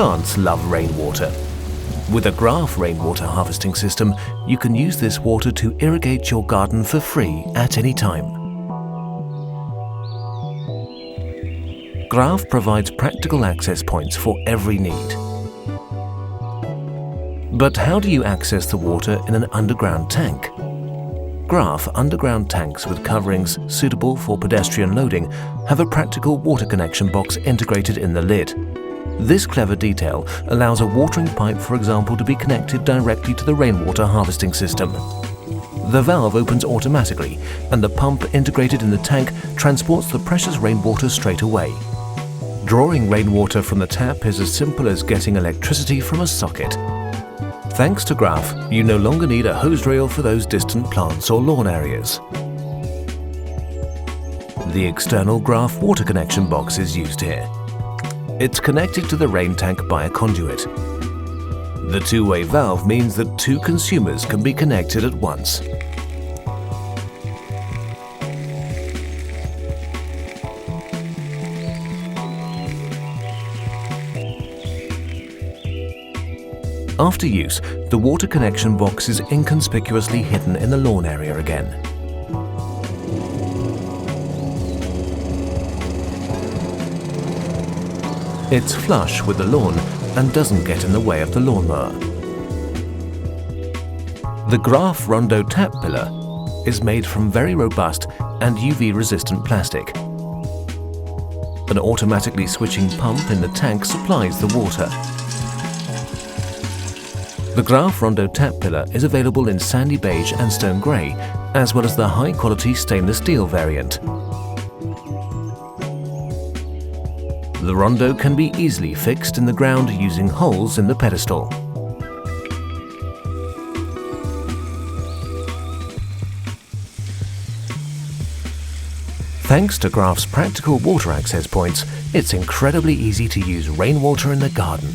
plants love rainwater. With a Graaff rainwater harvesting system, you can use this water to irrigate your garden for free at any time. Graaff provides practical access points for every need. But how do you access the water in an underground tank? Graaff underground tanks with coverings suitable for pedestrian loading have a practical water connection box integrated in the lid. This clever detail allows a watering pipe, for example, to be connected directly to the rainwater harvesting system. The valve opens automatically and the pump integrated in the tank transports the precious rainwater straight away. Drawing rainwater from the tap is as simple as getting electricity from a socket. Thanks to Graaff, you no longer need a hose reel for those distant plants or lawn areas. The external Graaff water connection box is used here. It's connected to the rain tank by a conduit. The two-way valve means that two consumers can be connected at once. After use, the water connection box is inconspicuously hidden in the lawn area again. It's flush with the lawn and doesn't get in the way of the lawnmower. The Graaff Rondo Tap Pillar is made from very robust and UV-resistant plastic. An automatically switching pump in the tank supplies the water. The Graaff Rondo Tap Pillar is available in sandy beige and stone grey, as well as the high-quality stainless steel variant. The Rondo can be easily fixed in the ground using holes in the pedestal. Thanks to Graaff's practical water access points, it's incredibly easy to use rainwater in the garden.